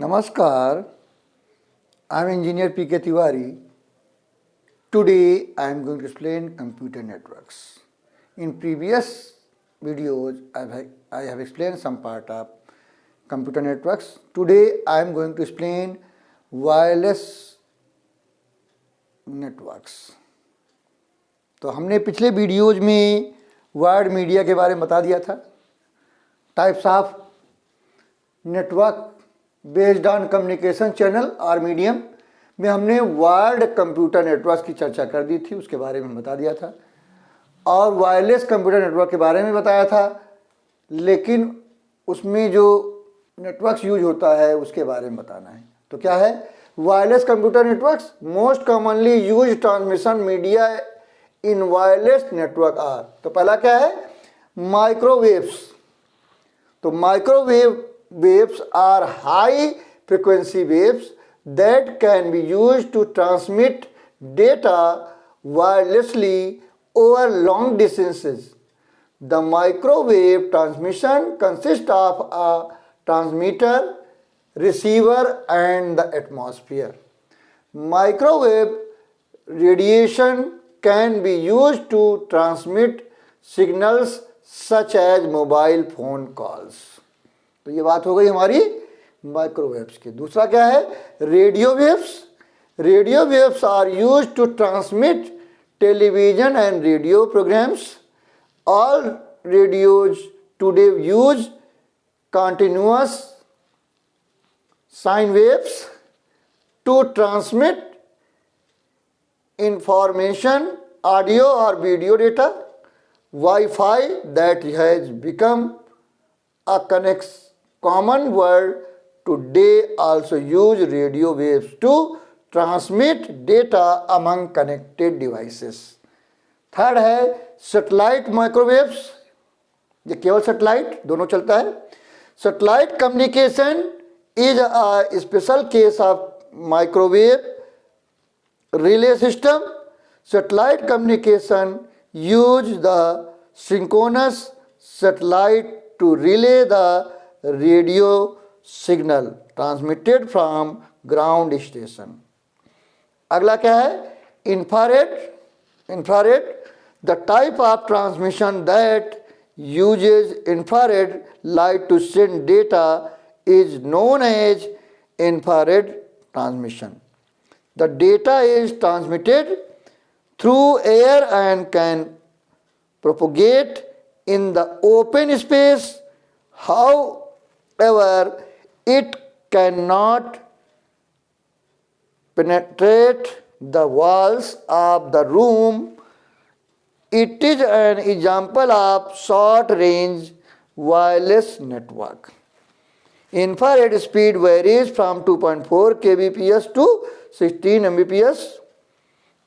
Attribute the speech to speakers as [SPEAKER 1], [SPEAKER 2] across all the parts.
[SPEAKER 1] Namaskar, I am Engineer P.K. Tiwari. Today I am going to explain computer networks. In previous videos I have explained some part of computer networks. Today I am going to explain wireless networks. तो हमने पिछले videos में wired media के बारे में बता दिया था, types of network based on communication channel और मीडियम में हमने वायर्ड कंप्यूटर नेटवर्क की चर्चा कर दी थी, उसके बारे में बता दिया था और वायरलेस कंप्यूटर नेटवर्क के बारे में बताया था, लेकिन उसमें जो नेटवर्क्स यूज होता है उसके बारे में बताना है। तो क्या है wireless computer networks? Most commonly use transmission media in wireless network are. तो पहला क्या है माइक्रोवेव्स। तो microwave waves are high frequency waves that can be used to transmit data wirelessly over long distances. The microwave transmission consists of a transmitter, receiver and the atmosphere. Microwave radiation can be used to transmit signals such as mobile phone calls. तो ये बात हो गई हमारी microwaves की। दूसरा क्या है radio waves. Radio waves are used to transmit television and radio programmes. All radios today use continuous sine waves to transmit information, audio और video data. WiFi that has become a common word today also use radio waves to transmit data among connected devices. Third है satellite microwaves. ये केवल satellite दोनों चलता है। Satellite communication is a special case of microwave relay system. Satellite communication use the synchronous satellite to relay the radio signal transmitted from ground station. अगला क्या है infrared. Infrared, the type of transmission that uses infrared light to send data is known as infrared transmission. The data is transmitted through air and can propagate in the open space. However, it cannot penetrate the walls of the room. It is an example of short-range wireless network. Infrared speed varies from 2.4 kbps to 16 mbps.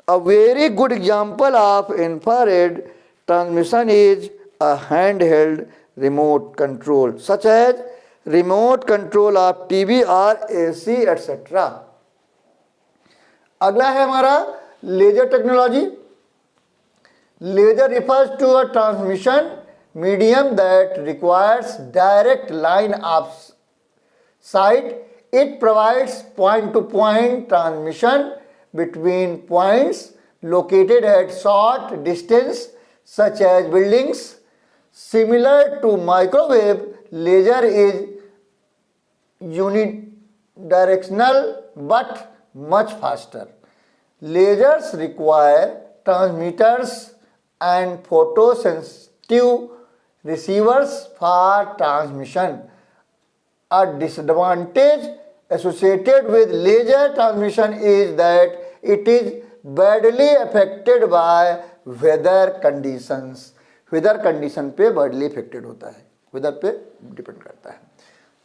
[SPEAKER 1] A very good example of infrared transmission is a handheld remote control, such as remote control of TV or AC etc. अगला है हमारा laser technology. Laser refers to a transmission medium that requires direct line of sight. It provides point-to-point transmission between points located at short distance, such as buildings. Similar to microwave, laser is unidirectional but much faster. Lasers require transmitters and photosensitive receivers for transmission. A disadvantage associated with laser transmission is that it is badly affected by weather conditions. Weather condition पे badly affected होता है, weather पे depend करता है।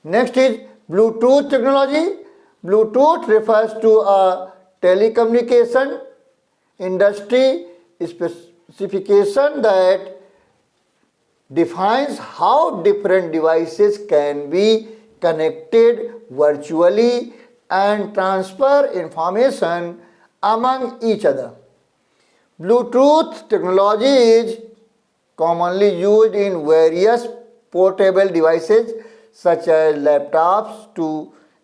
[SPEAKER 1] Next is Bluetooth technology. Bluetooth refers to a telecommunication industry specification that defines how different devices can be connected virtually and transfer information among each other. Bluetooth technology is commonly used in various portable devices such as laptops to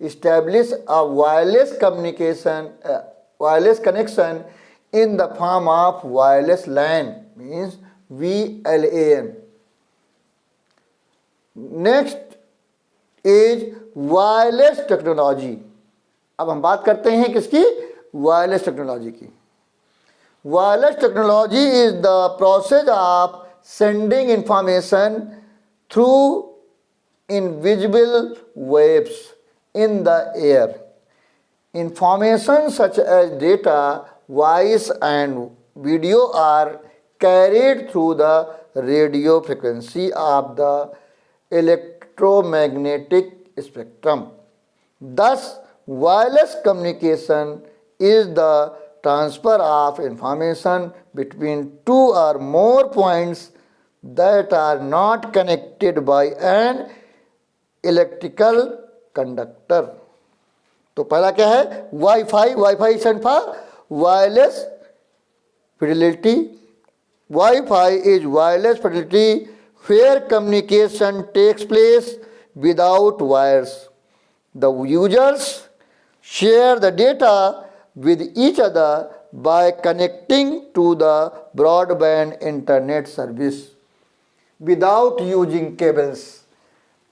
[SPEAKER 1] establish a wireless connection in the form of wireless LAN, means VLAN. Next is wireless technology. अब हम बात करते हैं किसकी? Wireless technology की। Wireless technology is the process of sending information through invisible waves in the air. Information such as data, voice and video are carried through the radio frequency of the electromagnetic spectrum. Thus, wireless communication is the transfer of information between two or more points that are not connected by an electrical conductor. तो पहला क्या है? Wifi. Wifi stand for wireless fidelity. Wi-Fi is wireless fidelity where communication takes place without wires. The users share the data with each other by connecting to the broadband internet service without using cables.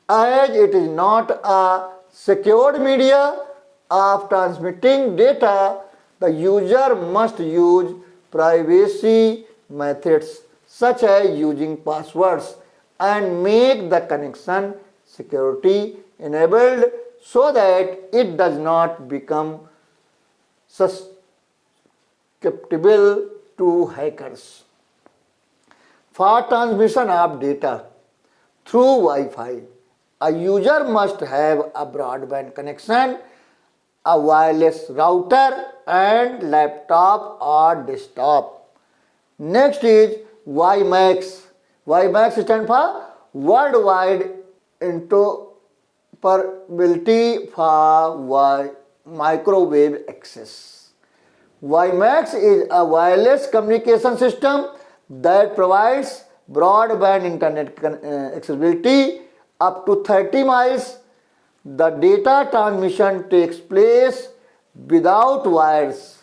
[SPEAKER 1] As it is not a secured media of transmitting data, the user must use privacy methods such as using passwords and make the connection security enabled so that it does not become susceptible to hackers. For transmission of data through Wi-Fi, a user must have a broadband connection, a wireless router and laptop or desktop. Next is WiMAX. WiMAX stands for Worldwide Interoperability for Microwave Access. WiMAX is a wireless communication system that provides broadband internet accessibility up to 30 miles. The data transmission takes place without wires.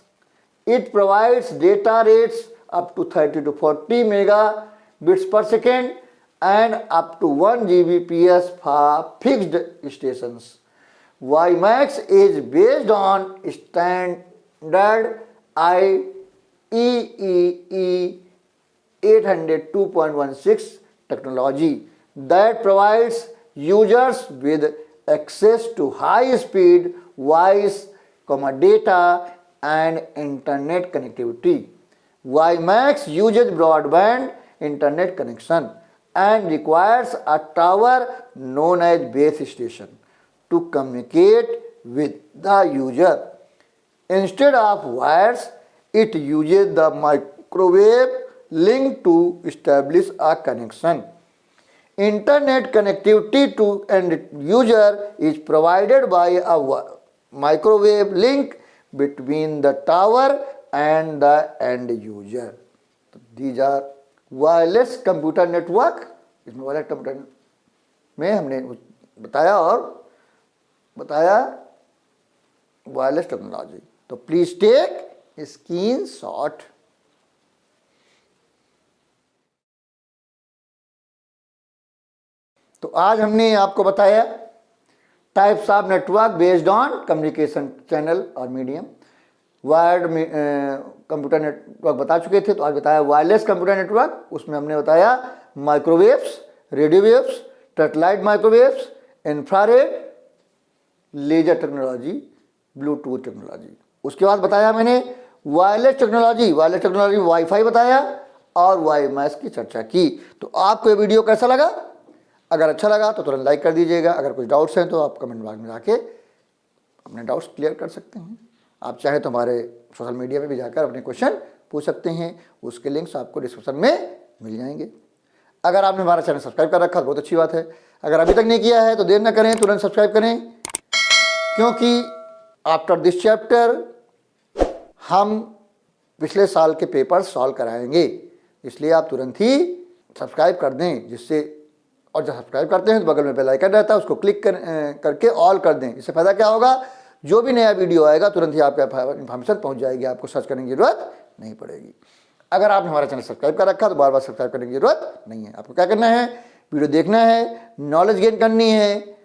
[SPEAKER 1] It provides data rates up to 30 to 40 megabits per second and up to 1 Gbps for fixed stations. WiMAX is based on standard IEEE 802.16 technology that provides users with access to high-speed voice, data and internet connectivity. WiMAX uses broadband internet connection and requires a tower known as base station to communicate with the user. Instead of wires, it uses the microwave link to establish a connection. Internet connectivity to end user is provided by a microwave link between the tower and the end user. These are wireless computer network. इसमें wireless computer में हमने बताया wireless technology. तो please take screenshot. तो आज हमने आपको बताया types of network based on communication channel और मीडियम। वायर्ड कंप्यूटर नेटवर्क बता चुके थे, तो आज बताया वायरलेस कंप्यूटर नेटवर्क। उसमें हमने बताया microwaves, radio waves, satellite microwaves, infrared, laser technology, bluetooth technology. उसके बाद बताया मैंने वायरलेस टेक्नोलॉजी वाईफाई बताया और वाईमैक्स की चर्चा की। तो आपको ये वीडियो कैसा लगा? अगर अच्छा लगा तो तुरंत लाइक कर दीजिएगा। अगर कुछ डाउट्स हैं तो आप कमेंट बॉक्स में जाके अपने डाउट्स क्लियर कर सकते हैं। आप चाहें तो हमारे सोशल मीडिया पे भी जाकर अपने क्वेश्चन पूछ सकते हैं। उसके लिंक्स आपको डिस्क्रिप्शन में मिल जाएंगे। अगर आपने हमारा चैनल सब्सक्राइब कर रखा तो बहुत अच्छी बात है। अगर अभी तक नहीं किया है तो देर न करें, तुरंत सब्सक्राइब करें, क्योंकि आफ्टर दिस चैप्टर हम पिछले साल के पेपर सॉल्व कराएंगे। इसलिए आप तुरंत ही सब्सक्राइब कर दें, जिससे और जब सब्सक्राइब करते हैं तो बगल में बेल आइकन रहता है, उसको क्लिक करके ऑल कर दें। इससे फ़ायदा क्या होगा, जो भी नया वीडियो आएगा तुरंत ही आपके इन्फॉर्मेशन पहुंच जाएगी, आपको सर्च करने की जरूरत नहीं पड़ेगी। अगर आपने हमारा चैनल सब्सक्राइब कर रखा तो बार बार सब्सक्राइब करने की जरूरत नहीं है। आपको क्या करना है, वीडियो देखना है, नॉलेज गेन करनी है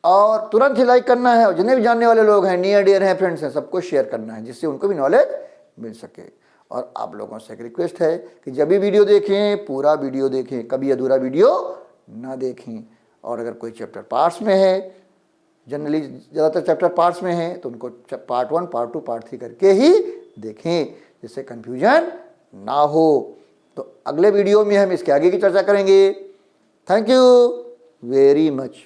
[SPEAKER 1] और तुरंत ही लाइक करना है, और जितने भी जानने वाले लोग हैं, नियर डियर हैं, फ्रेंड्स हैं, सबको शेयर करना है, जिससे उनको भी नॉलेज मिल सके। और आप लोगों से एक रिक्वेस्ट है कि जब भी वीडियो देखें पूरा वीडियो देखें, कभी अधूरा वीडियो ना देखें। और अगर कोई चैप्टर पार्ट्स में है, जनरली ज़्यादातर चैप्टर पार्ट्स में है, तो उनको पार्ट 1, पार्ट 2, पार्ट 3 करके ही देखें, जिससे कन्फ्यूजन ना हो। तो अगले वीडियो में हम इसके आगे की चर्चा करेंगे। Thank you very much.